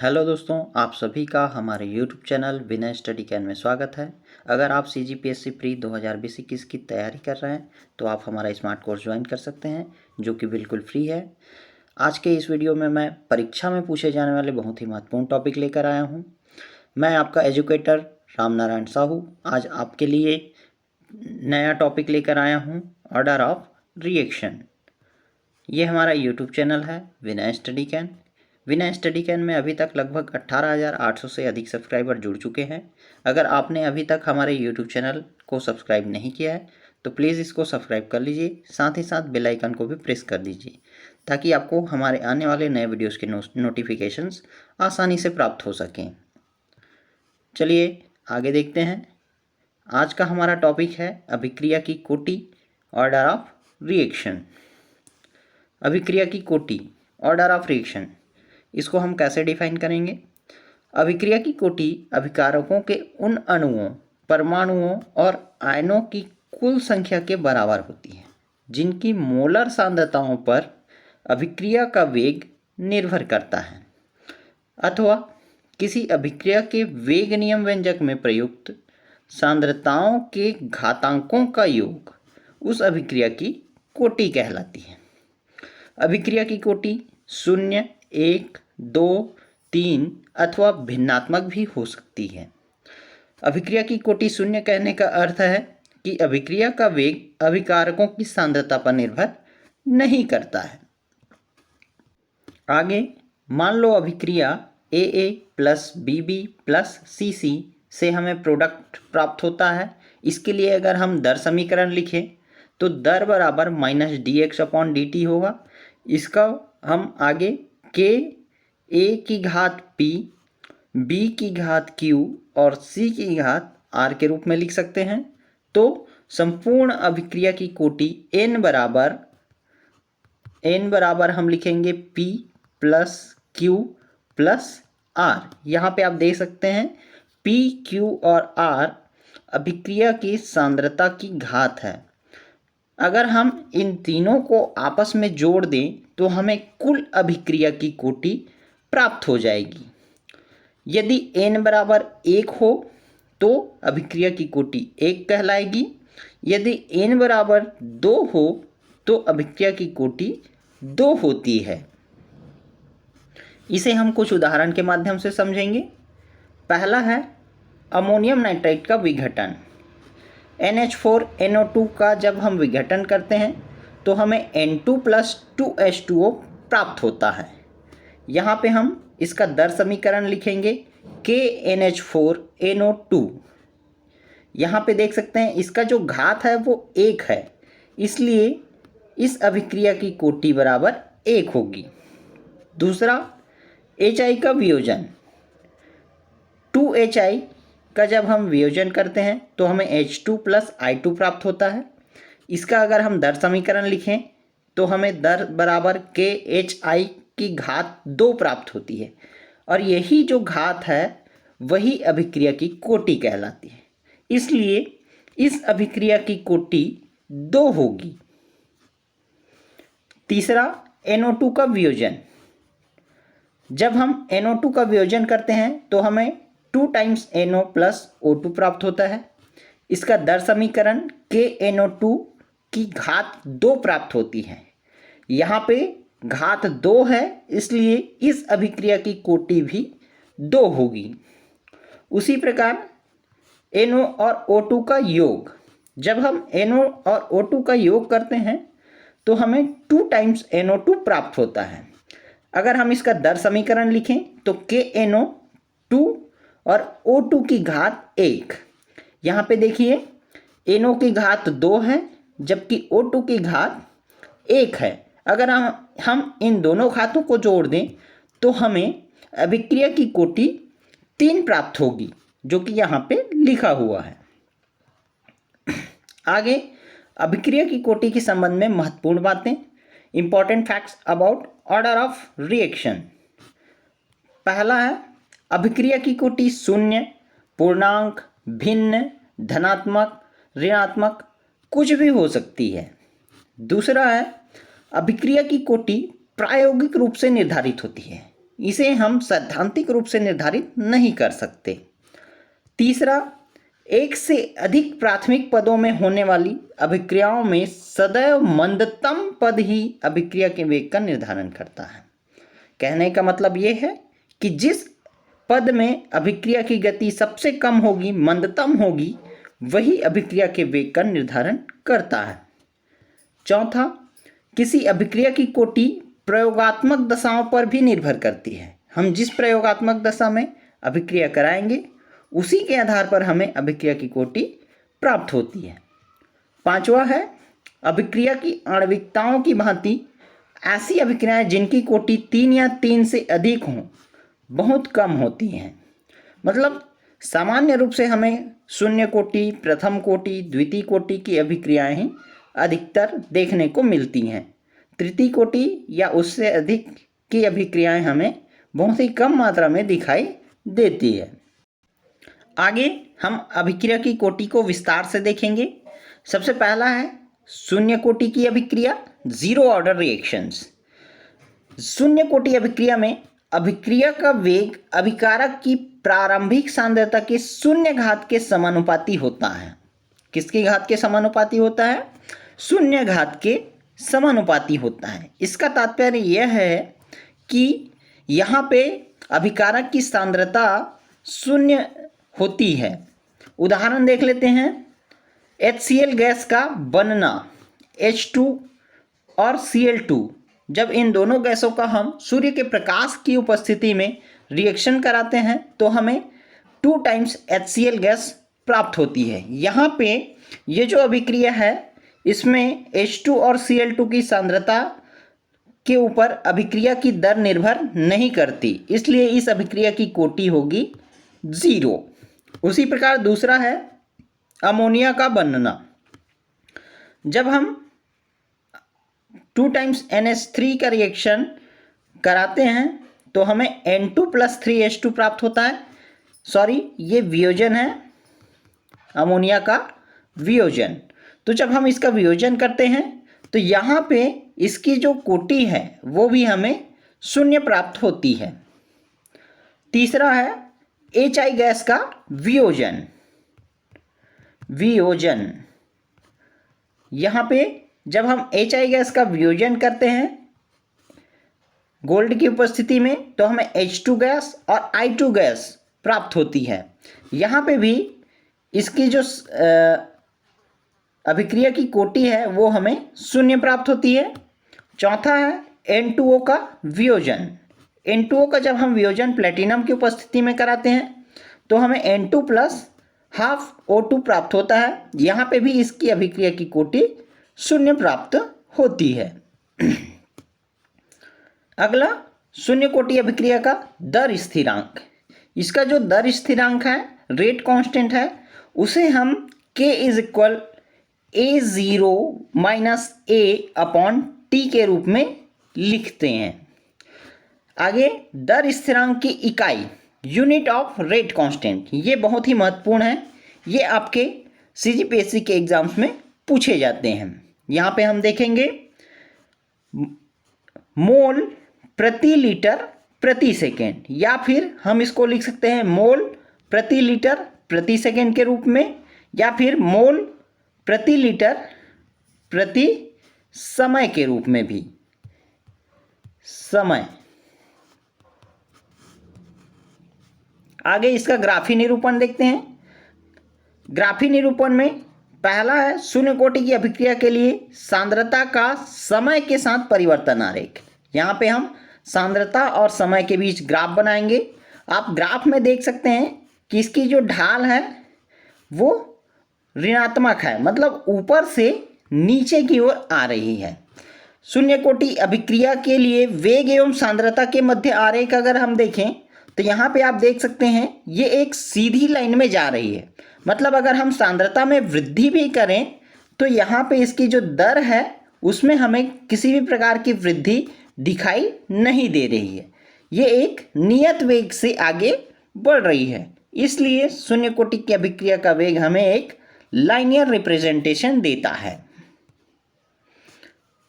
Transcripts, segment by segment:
Hello दोस्तों, आप सभी का हमारे YouTube channel Vinay study can में स्वागत है। अगर आप CGPSC प्री 2020-21 की तैयारी कर रहे हैं तो आप हमारा स्मार्ट कोर्स ज्वाइन कर सकते हैं, जो कि बिल्कुल फ्री है। आज के इस वीडियो में मैं परीक्षा में पूछे जाने वाले बहुत ही महत्वपूर्ण टॉपिक लेकर आया हूं। मैं आपका एजुकेटर राम नारायण साहू आज आपके लिए नया टॉपिक लेकर आया हूँ, ऑर्डर ऑफ रिएक्शन। ये हमारा YouTube चैनल है Vinay study can. Vinay study can में अभी तक लगभग 18,800 से अधिक सब्सक्राइबर जुड़ चुके हैं। अगर आपने अभी तक हमारे YouTube चैनल को सब्सक्राइब नहीं किया है तो प्लीज़ इसको सब्सक्राइब कर लीजिए, साथ ही साथ बेल आइकन को भी प्रेस कर दीजिए ताकि आपको हमारे आने वाले नए वीडियोस के नोटिफिकेशंस आसानी से प्राप्त हो सकें। चलिए आगे देखते हैं। आज का हमारा टॉपिक है अभिक्रिया की कोटि, ऑर्डर ऑफ रिएक्शन। अभिक्रिया की कोटि, ऑर्डर ऑफ रिएक्शन, इसको हम कैसे डिफाइन करेंगे? अभिक्रिया की कोटि अभिकारकों के उन अणुओं, परमाणुओं और आयनों की कुल संख्या के बराबर होती है जिनकी मोलर सांद्रताओं पर अभिक्रिया का वेग निर्भर करता है, अथवा किसी अभिक्रिया के वेग नियम व्यंजक में प्रयुक्त सांद्रताओं के घातांकों का योग उस अभिक्रिया की कोटि कहलाती है। अभिक्रिया की कोटि 0, 1, 2, 3 अथवा भिन्नात्मक भी हो सकती है। अभिक्रिया की कोटि 0 कहने का अर्थ है कि अभिक्रिया का वेग अभिकारकों की सांद्रता पर निर्भर नहीं करता है। आगे मान लो अभिक्रिया AA plus BB plus CC से हमें प्रोडक्ट प्राप्त होता है। इसके लिए अगर हम दर समीकरण लिखें तो दर बराबर -dx/dt होगा। इसका हम आगे k a की घात p, b की घात q और c की घात r के रूप में लिख सकते हैं। तो संपूर्ण अभिक्रिया की कोटि n बराबर हम लिखेंगे p plus q plus r। यहाँ पे आप देख सकते हैं p, q और r अभिक्रिया की सांद्रता की घात है। अगर हम इन तीनों को आपस में जोड़ दें तो हमें कुल अभिक्रिया की कोटि प्राप्त हो जाएगी। यदि n बराबर 1 हो तो अभिक्रिया की कोटि 1 कहलाएगी। यदि n बराबर 2 हो तो अभिक्रिया की कोटि 2 होती है। इसे हम कुछ उदाहरण के माध्यम से समझेंगे। पहला है अमोनियम नाइट्राइड का विघटन। NH4NO2 का जब हम विघटन करते हैं तो हमें N2 प्लस 2H2O प्राप्त होता है। यहाँ पे हम इसका दर समीकरण लिखेंगे KNH4NO2। यहाँ पे देख सकते हैं इसका जो घात है वो 1 है, इसलिए इस अभिक्रिया की कोटि बराबर 1 होगी। दूसरा HI का वियोजन। 2HI का जब हम वियोजन करते हैं तो हमें H2 प्लस I2 प्राप्त होता है। इसका अगर हम दर समीकरण लिखें तो हमें दर बराबर KHI की घात 2 प्राप्त होती है, और यही जो घात है वही अभिक्रिया की कोटि कहलाती है। इसलिए इस अभिक्रिया की कोटि 2 होगी। तीसरा NO2 का वियोजन। जब हम NO2 का वियोजन करते हैं तो हमें 2 टाइम्स NO प्लस O2 प्राप्त होता है। इसका दर समीकरण KNO2 की घात 2 प्राप्त होती है। यहाँ पे घात 2 है, इसलिए इस अभिक्रिया की कोटि भी 2 होगी। उसी प्रकार NO और O2 का योग। जब हम NO और O2 का योग करते हैं तो हमें 2 टाइम्स NO2 प्राप्त होता है। अगर हम इसका दर समीकरण लिखें तो KNO2 और O2 की घात 1। यहाँ पे देखिए NO की घात 2 है जबकि O2 की घात 1 है। अगर हम इन दोनों घातों को जोड़ दें तो हमें अभिक्रिया की कोटि 3 प्राप्त होगी, जो कि यहाँ पे लिखा हुआ है। आगे अभिक्रिया की कोटि के संबंध में महत्वपूर्ण बातें, important facts about order of reaction. पहला है अभिक्रिया की कोटि 0, पूर्णांक, भिन्न, धनात्मक, ऋणात्मक कुछ भी हो सकती है। दूसरा है अभिक्रिया की कोटि प्रायोगिक रूप से निर्धारित होती है। इसे हम सैद्धांतिक रूप से निर्धारित नहीं कर सकते। तीसरा, एक से अधिक प्राथमिक पदों में होने वाली अभिक्रियाओं में सदैव मंदतम पद ही अभिक्रिया के वेग का निर्धारण करता है। कहने का मतलब ये है कि जिस पद में अभिक्रिया की गति सबसे कम होगी, मंदतम होगी, वही अभिक्रिया के वेग का निर्धारण करता है। चौथा, किसी अभिक्रिया की कोटि प्रयोगात्मक दशाओं पर भी निर्भर करती है। हम जिस प्रयोगात्मक दशा में अभिक्रिया कराएंगे उसी के आधार पर हमें अभिक्रिया की कोटि प्राप्त होती है। पांचवा है, अभिक्रिया की आणविकताओं की भांति ऐसी अभिक्रियाएं जिनकी कोटि 3 या 3 से अधिक हों बहुत कम होती हैं। मतलब सामान्य रूप से हमें शून्य कोटि, प्रथम कोटि, द्वितीय कोटि की अभिक्रियाएं ही अधिकतर देखने को मिलती हैं। तृतीय कोटि या उससे अधिक की अभिक्रियाएं हमें बहुत ही कम मात्रा में दिखाई देती है। आगे हम अभिक्रिया की कोटि को विस्तार से देखेंगे। सबसे पहला है शून्य कोटि की अभिक्रिया, जीरो ऑर्डर रिएक्शंस। शून्य कोटि अभिक्रिया में अभिक्रिया का वेग अभिकारक की प्रारंभिक सांद्रता के शून्य घात के समानुपाती होता है। किसकी घात के समानुपाती होता है? शून्य घात के समानुपाती होता है। इसका तात्पर्य यह है कि यहाँ पे अभिकारक की सांद्रता शून्य होती है। उदाहरण देख लेते हैं। HCl गैस का बनना H2 और Cl2, जब इन दोनों गैसों का हम सूर्य के प्रकाश की उपस्थिति में रिएक्शन कराते हैं तो हमें 2 टाइम्स HCl गैस प्राप्त होती है। यहाँ पे ये जो अभिक्रिया है इसमें H2 और Cl2 की सांद्रता के ऊपर अभिक्रिया की दर निर्भर नहीं करती, इसलिए इस अभिक्रिया की कोटि होगी 0। उसी प्रकार दूसरा है अमोनिया का बनना। जब हम 2 टाइम्स NH3 का रिएक्शन कराते हैं तो हमें N2 + 3H2 प्राप्त होता है। सॉरी, ये वियोजन है, अमोनिया का वियोजन। तो जब हम इसका वियोजन करते हैं तो यहाँ पे इसकी जो कोटि है वो भी हमें 0 प्राप्त होती है। तीसरा है HI गैस का वियोजन। यहाँ पे जब हम HI गैस का वियोजन करते हैं गोल्ड की उपस्थिति में तो हमें H2 गैस और I2 गैस प्राप्त होती है। यहाँ पे भी इसकी जो अभिक्रिया की कोटि है वो हमें 0 प्राप्त होती है। चौथा है N2O का वियोजन। N2O का जब हम वियोजन प्लेटिनम की उपस्थिति में कराते हैं तो हमें N2 + हाफ O2 प्राप्त होता है। यहाँ पे भी इसकी अभिक्रिया की कोटि 0 प्राप्त होती है। अगला शून्य कोटि अभिक्रिया का दर स्थिरांक। इसका जो दर स्थिरांक है, रेट कांस्टेंट है, उसे हम K = A0 - A/T के रूप में लिखते हैं। आगे दर स्थिरांक की इकाई यूनिट ऑफ रेट कांस्टेंट, ये बहुत ही महत्वपूर्ण है। ये आपके CGPSC के एग्जाम्स में पूछे जाते हैं। यहाँ पे हम देखेंगे मोल प्रति लीटर प्रति सेकेंड, या फिर हम इसको लिख सकते हैं मोल प्रति लीटर प्रति सेकेंड के रूप में, या फिर मोल प्रति लीटर प्रति समय के रूप में भी। समय। आगे इसका ग्राफी निरूपण देखते हैं। ग्राफी निरूपण में पहला है शून्य कोटि की अभिक्रिया के लिए सांद्रता का समय के साथ परिवर्तन आरेख। यहाँ पे हम सांद्रता और समय के बीच ग्राफ बनाएंगे। आप ग्राफ में देख सकते हैं कि इसकी जो ढाल है वो ऋणात्मक है, मतलब ऊपर से नीचे की ओर आ रही है। शून्य कोटि अभिक्रिया के लिए वेग एवं सांद्रता के मध्य आरेख अगर हम देखें तो यहाँ पे आप देख सकते हैं ये एक सीधी लाइन में जा रही है। मतलब अगर हम सांद्रता में वृद्धि भी करें तो यहाँ पे इसकी जो दर है उसमें हमें किसी भी प्रकार की वृद्धि दिखाई नहीं दे रही है। ये एक नियत वेग से आगे बढ़ रही है, इसलिए शून्य कोटि की अभिक्रिया का वेग हमें एक लाइनियर रिप्रेजेंटेशन देता है।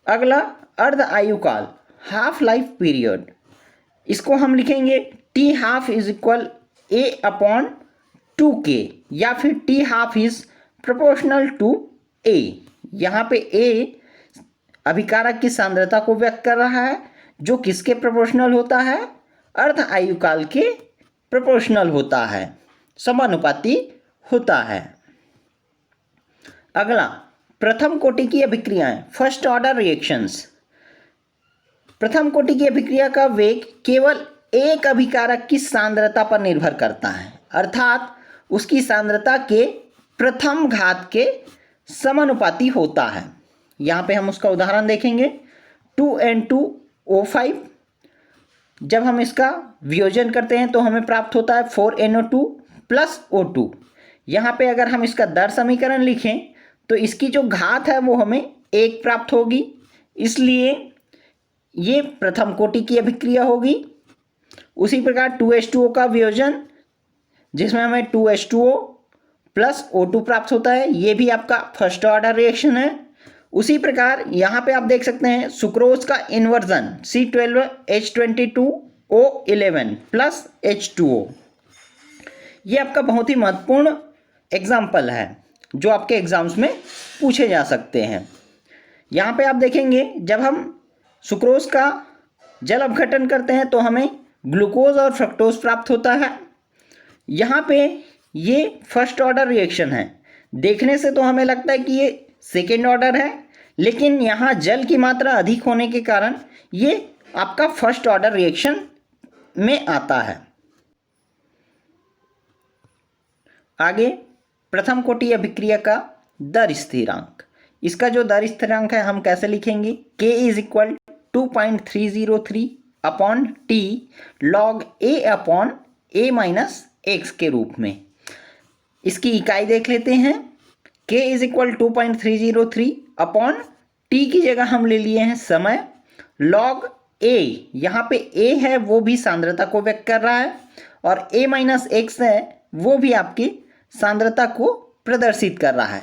अगला अर्ध आयुकाल, हाफ लाइफ पीरियड। इसको हम लिखेंगे T½ इज इक्वल A/2K या फिर T½ is proportional to A। यहाँ पे A अभिकारक की सांद्रता को व्यक्त कर रहा है जो किसके प्रोपोर्शनल होता है, अर्ध आयुकाल के प्रोपोर्शनल होता है, समानुपाती होता है। अगला प्रथम कोटि की अभिक्रियाएं, फर्स्ट ऑर्डर रिएक्शंस। प्रथम कोटि की अभिक्रिया का वेग केवल एक अभिकारक की सांद्रता पर निर्भर करता है, अर्थात उसकी सांद्रता के प्रथम घात के समानुपाती होता है। यहाँ पे हम उसका उदाहरण देखेंगे 2N2O5। जब हम इसका वियोजन करते हैं तो हमें प्राप्त होता है 4NO2 प्लस O2। यहाँ पे अगर हम इसका दर समीकरण लिखें तो इसकी जो घात है वो हमें 1 प्राप्त होगी, इसलिए ये प्रथम कोटि की अभिक्रिया होगी। उसी प्रकार 2H2O का वियोजन जिसमें हमें 2H2O प्लस O2 प्राप्त होता है, ये भी आपका फर्स्ट ऑर्डर रिएक्शन है। उसी प्रकार यहाँ पे आप देख सकते हैं सुक्रोज का इन्वर्जन C12H22O11 प्लस H2O, ये आपका बहुत ही महत्वपूर्ण एग्जाम्पल है जो आपके एग्जाम्स में पूछे जा सकते हैं। यहाँ पे आप देखेंगे जब हम सुक्रोज का जल अपघटन करते हैं तो हमें ग्लूकोज और फ्रक्टोज प्राप्त होता है। यहाँ पे ये फर्स्ट ऑर्डर रिएक्शन है, देखने से तो हमें लगता है कि ये सेकेंड ऑर्डर है, लेकिन यहाँ जल की मात्रा अधिक होने के कारण ये आपका फर्स्ट ऑर्डर रिएक्शन में आता है। आगे प्रथम कोटि अभिक्रिया का दर स्थिरांक। इसका जो दर स्थिरांक है हम कैसे लिखेंगे, K is equal 2.303 upon T log A/A-x के रूप में। इसकी इकाई देख लेते हैं, K is equal 2.303 upon T की जगह हम ले लिए हैं समय, log A, यहाँ पे A है वो भी सांद्रता को व्यक्त कर रहा है और A-x है वो भी आपकी सांद्रता को प्रदर्शित कर रहा है।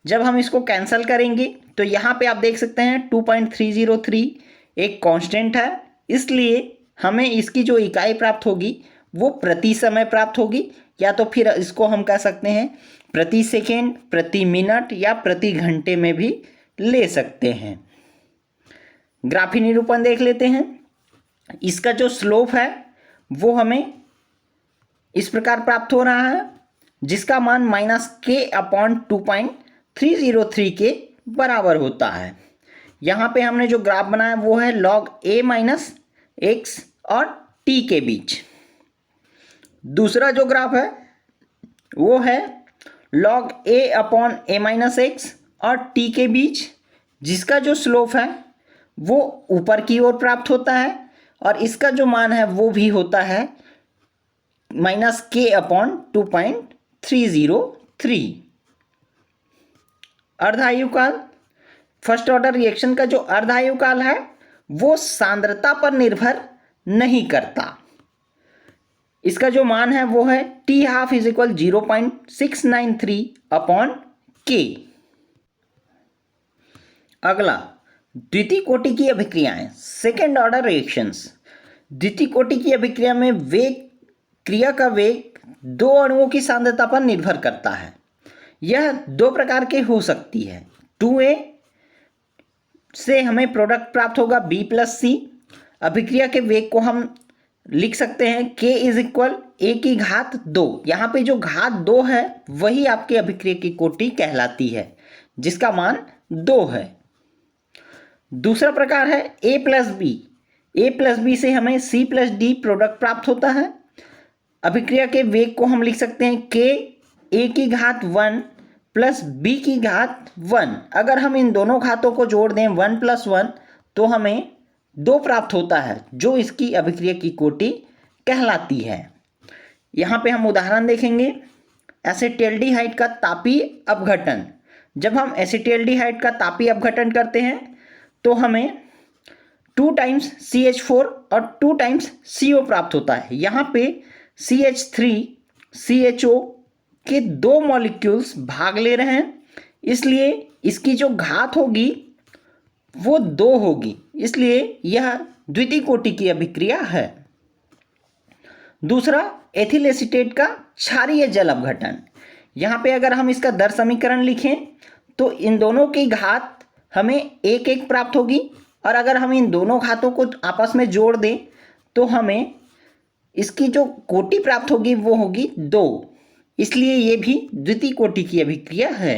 जब हम इसको कैंसिल करेंगे तो यहाँ पे आप देख सकते हैं 2.303 एक कांस्टेंट है, इसलिए हमें इसकी जो इकाई प्राप्त होगी वो प्रति समय प्राप्त होगी, या तो फिर इसको हम कह सकते हैं प्रति सेकेंड, प्रति मिनट या प्रति घंटे में भी ले सकते हैं। ग्राफी निरूपण देख लेते हैं। इसका जो स्लोप है वो हमें इस प्रकार प्राप्त हो रहा है जिसका मान -K/2.303 के बराबर होता है। यहाँ पे हमने जो ग्राफ बनाया वो है log A-x और T के बीच। दूसरा जो ग्राफ है वो है log A/A-x और T के बीच, जिसका जो स्लोप है वो ऊपर की ओर प्राप्त होता है और इसका जो मान है वो भी होता है -K/2.303। अर्धायुकाल, फर्स्ट ऑर्डर रिएक्शन का जो अर्धायुकाल है वो सांद्रता पर निर्भर नहीं करता। इसका जो मान है वो है T½ is equal 0.693 upon K। अगला द्वितीय कोटि की अभिक्रियाएं, सेकेंड ऑर्डर रिएक्शंस। द्वितीय कोटि की अभिक्रिया में वेग, क्रिया का वेग दो अणुओं की सांद्रता पर निर्भर करता है। यह दो प्रकार के हो सकती है। 2A से हमें प्रोडक्ट प्राप्त होगा B+C। अभिक्रिया के वेग को हम लिख सकते हैं K इज इक्वल A⁻²। यहाँ पे जो घात 2 है वही आपकी अभिक्रिया की कोटि कहलाती है जिसका मान 2 है। दूसरा प्रकार है A+B। A+B से हमें C+D प्रोडक्ट प्राप्त होता है। अभिक्रिया के वेग को हम लिख सकते हैं K A⁻1 प्लस B⁻1। अगर हम इन दोनों घातों को जोड़ दें 1 + 1 तो हमें 2 प्राप्त होता है जो इसकी अभिक्रिया की कोटि कहलाती है। यहाँ पे हम उदाहरण देखेंगे एसिटाल्डिहाइड का तापीय अपघटन। जब हम एसिटाल्डिहाइड का तापीय अपघटन करते हैं तो हमें 2 टाइम्स CH4 और 2 टाइम्स CO प्राप्त होता है। यहाँ पे CH3CHO के 2 मॉलिक्यूल्स भाग ले रहे हैं, इसलिए इसकी जो घात होगी वो 2 होगी, इसलिए यह द्वितीय कोटि की अभिक्रिया है। दूसरा एथिल एसीटेट का क्षारीय जल अपघटन। यहाँ पे अगर हम इसका दर समीकरण लिखें तो इन दोनों की घात हमें एक एक प्राप्त होगी, और अगर हम इन दोनों घातों को आपस में जोड़ दें तो हमें इसकी जो कोटि प्राप्त होगी वो होगी 2, इसलिए ये भी द्वितीय कोटि की अभिक्रिया है।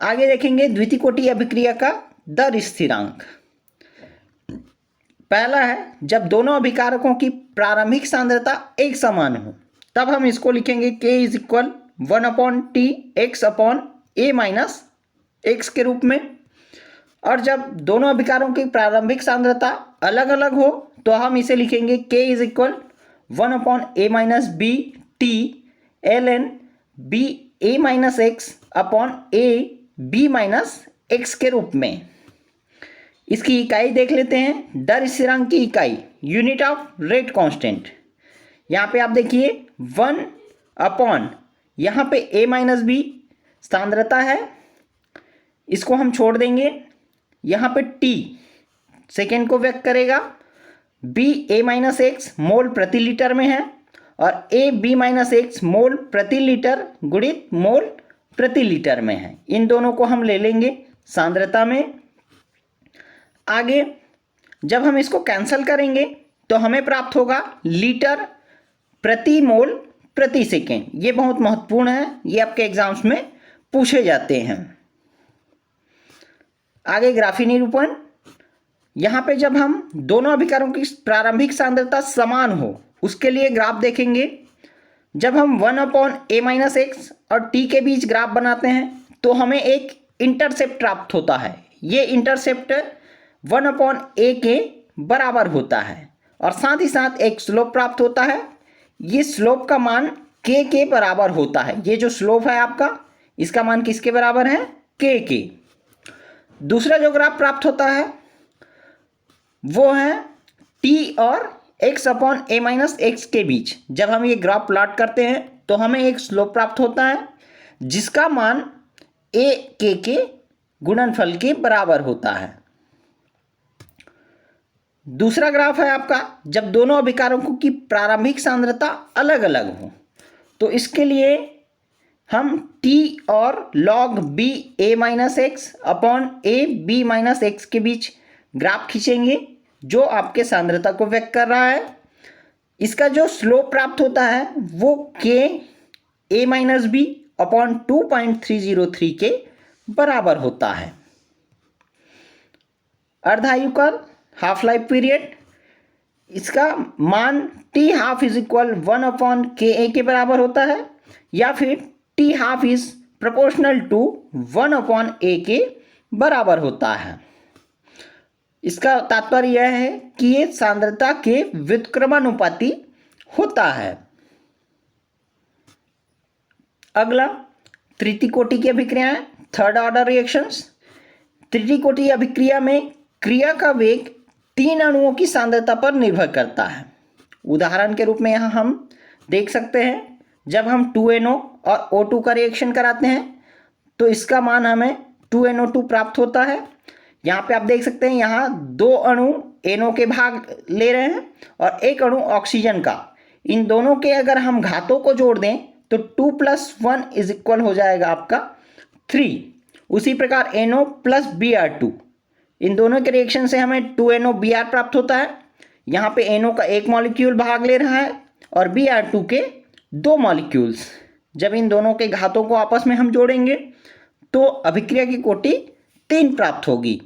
आगे देखेंगे द्वितीय कोटि अभिक्रिया का दर स्थिरांक। पहला है जब दोनों अभिकारकों की प्रारंभिक सांद्रता एक समान हो, तब हम इसको लिखेंगे K is equal 1/T x upon A minus x के रूप में। और जब दोनों अभिकारों की प्रारंभिक सांद्रता अलग अलग हो तो हम इसे लिखेंगे K is equal 1/A minus B T ln B A minus x upon A B minus x के रूप में। इसकी इकाई देख लेते हैं। दर स्थिरांक की इकाई यूनिट ऑफ रेट कांस्टेंट। यहाँ पे आप देखिए 1 अपॉन यहाँ पे A माइनस बी सांद्रता है, इसको हम छोड़ देंगे। यहाँ पे T सेकेंड को व्यक्त करेगा, B A माइनस एक्स मोल प्रति लीटर में है और A B माइनस एक्स मोल प्रति लीटर गुणित मोल प्रति लीटर में है। इन दोनों को हम ले लेंगे सांद्रता में। आगे जब हम इसको कैंसिल करेंगे तो हमें प्राप्त होगा लीटर प्रति मोल प्रति सेकेंड। ये बहुत महत्वपूर्ण है, ये आपके एग्जाम्स में पूछे जाते हैं। आगे ग्राफी निरूपण। यहाँ पे जब हम दोनों अभिकारों की प्रारंभिक सांद्रता समान हो उसके लिए ग्राफ देखेंगे। जब हम 1/A माइनस एक्स और T के बीच ग्राफ बनाते हैं तो हमें एक इंटरसेप्ट प्राप्त होता है। ये इंटरसेप्ट 1/A के बराबर होता है और साथ ही साथ एक स्लोप प्राप्त होता है। ये स्लोप का मान K के बराबर होता है। ये जो स्लोप है आपका, इसका मान किसके बराबर है? K के। दूसरा जो ग्राफ प्राप्त होता है वो है T और x upon A minus x के बीच। जब हम ये ग्राफ प्लॉट करते हैं तो हमें एक स्लोप प्राप्त होता है जिसका मान A K के गुणनफल के बराबर होता है। दूसरा ग्राफ है आपका जब दोनों अभिकारकों की प्रारंभिक सांद्रता अलग अलग हो, तो इसके लिए हम T और log B A minus x upon A B minus x के बीच ग्राफ खींचेंगे जो आपके सांद्रता को व्यक्त कर रहा है। इसका जो स्लोप प्राप्त होता है वो K A minus B upon 2.303 के बराबर होता है। अर्धायुकाल हाफ लाइफ पीरियड, इसका मान T half is equal 1/KA के बराबर होता है या फिर T half is proportional to 1/A के बराबर होता है। इसका तात्पर्य यह है कि ये सांद्रता के व्युत्क्रमानुपाती होता है। अगला तृतीय कोटि की अभिक्रियाएं, थर्ड ऑर्डर रिएक्शंस। तृतीय कोटि अभिक्रिया में क्रिया का वेग 3 अणुओं की सांद्रता पर निर्भर करता है। उदाहरण के रूप में यहाँ हम देख सकते हैं जब हम 2NO और O2 का रिएक्शन कराते हैं तो इसका मान हमें 2NO2 प्राप्त होता है। यहाँ पे आप देख सकते हैं यहाँ 2 अणु NO के भाग ले रहे हैं और 1 अणु ऑक्सीजन का। इन दोनों के अगर हम घातों को जोड़ दें तो 2 + 1 इज इक्वल हो जाएगा आपका 3। उसी प्रकार NO + Br2, इन दोनों के रिएक्शन से हमें 2NO Br प्राप्त होता है। यहाँ पे NO का 1 मॉलिक्यूल भाग ले रहा है और Br2 के 2 मॉलिक्यूल्स। जब इन दोनों के घातों को आपस में हम जोड़ेंगे तो अभिक्रिया की कोटि 3 प्राप्त होगी।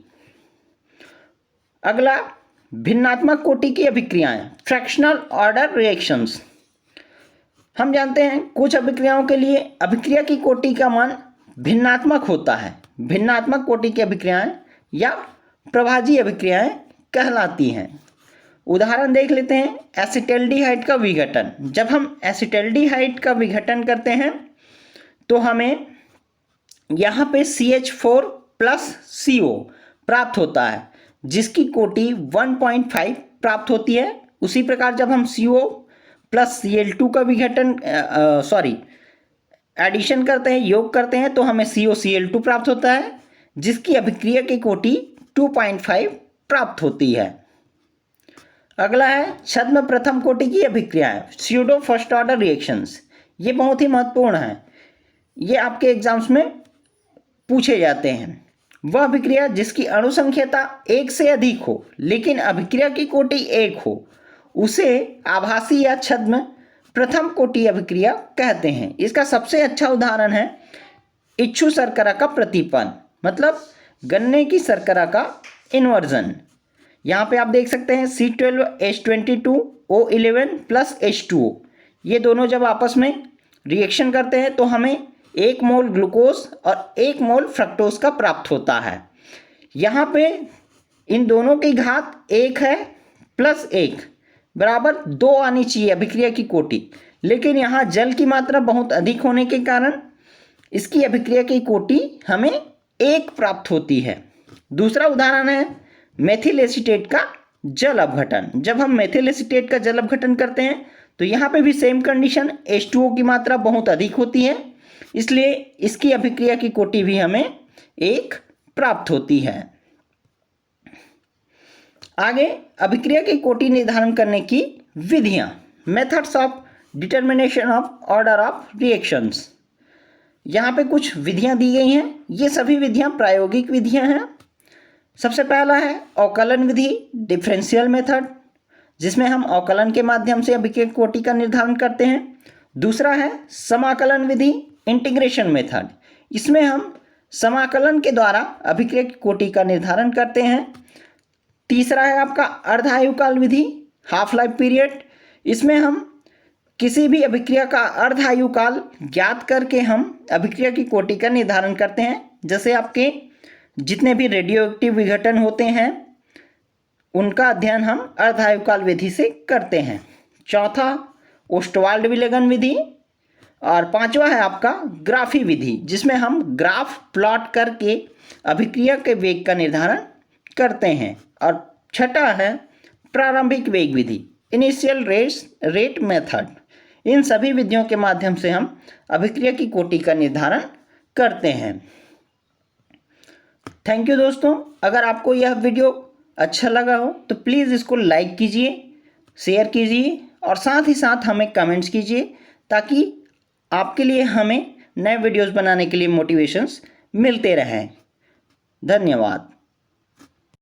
अगला भिन्नात्मक कोटि की अभिक्रियाएं, फ्रैक्शनल ऑर्डर रिएक्शंस। हम जानते हैं कुछ अभिक्रियाओं के लिए अभिक्रिया की कोटि का मान भिन्नात्मक होता है। भिन्नात्मक कोटि की अभिक्रियाएं या प्रभाजी अभिक्रियाएं कहलाती हैं। उदाहरण देख लेते हैं एसिटल्डिहाइड का विघटन। जब हम एसिटल्डिहाइड का विघटन करते हैं तो हमें यहाँ पे CH4 + CO प्राप्त होता है जिसकी कोटि 1.5 प्राप्त होती है। उसी प्रकार जब हम CO + Cl2 का विघटन एडिशन करते हैं, योग करते हैं, तो हमें COCl2 प्राप्त होता है जिसकी अभिक्रिया की कोटि 2.5 प्राप्त होती है। अगला है छद्म प्रथम कोटि की अभिक्रियाएं, स्यूडो फर्स्ट ऑर्डर रिएक्शंस। ये बहुत ही महत्वपूर्ण है, ये आपके एग्जाम्स में पूछे जाते हैं। वह अभिक्रिया जिसकी अणु संख्यता 1 से अधिक हो लेकिन अभिक्रिया की कोटि 1 हो, उसे आभासी या छद्म प्रथम कोटि अभिक्रिया कहते हैं। इसका सबसे अच्छा उदाहरण है इच्छु शर्करा का प्रतिपन्न, मतलब गन्ने की शर्करा का इन्वर्जन। यहाँ पे आप देख सकते हैं C12H22O11 प्लस H2O, ये दोनों जब आपस में रिएक्शन करते हैं तो हमें 1 मोल ग्लूकोज और 1 मोल फ्रक्टोज का प्राप्त होता है। यहाँ पे इन दोनों की घात 1 है प्लस 1 बराबर 2 आनी चाहिए अभिक्रिया की कोटि, लेकिन यहाँ जल की मात्रा बहुत अधिक होने के कारण इसकी अभिक्रिया की कोटि हमें 1 प्राप्त होती है। दूसरा उदाहरण है मेथिल एसीटेट का जल अपघटन। जब हम मेथिल एसीटेट का जल अपघटन करते हैं तो यहाँ पे भी सेम कंडीशन, H2O की मात्रा बहुत अधिक होती है, इसलिए इसकी अभिक्रिया की कोटि भी हमें 1 प्राप्त होती है। आगे अभिक्रिया की कोटि निर्धारण करने की विधियां, methods of determination of order of reactions. यहाँ पे कुछ विधियां दी गई हैं, ये सभी विधियां प्रायोगिक विधियां हैं। सबसे पहला है अवकलन विधि, डिफरेंशियल मेथड, जिसमें हम अवकलन के माध्यम से अभिक्रिया की कोटि का निर्धारण करते हैं। दूसरा है समाकलन विधि, इंटीग्रेशन मेथड, इसमें हम समाकलन के द्वारा अभिक्रिया की कोटि का निर्धारण करते हैं। तीसरा है आपका अर्धायुकाल विधि, हाफ लाइफ पीरियड, इसमें हम किसी भी अभिक्रिया का अर्धायुकाल ज्ञात करके हम अभिक्रिया की कोटि का निर्धारण करते हैं। जैसे आपके जितने भी रेडियो एक्टिव विघटन होते हैं उनका अध्ययन हम अर्धायुकाल विधि से करते हैं। चौथा ओस्टवाल्ड विलेगन विधि, और पांचवा है आपका ग्राफी विधि, जिसमें हम ग्राफ प्लॉट करके अभिक्रिया के वेग का निर्धारण करते हैं। और छठा है प्रारंभिक वेग विधि, इनिशियल रेट मेथड। इन सभी विधियों के माध्यम से हम अभिक्रिया की कोटि का निर्धारण करते हैं। थैंक यू दोस्तों, अगर आपको यह वीडियो अच्छा लगा हो तो प्लीज़ इसको लाइक कीजिए, शेयर कीजिए और साथ ही साथ हमें कमेंट्स कीजिए, ताकि आपके लिए हमें नए वीडियोस बनाने के लिए मोटिवेशंस मिलते रहें। धन्यवाद।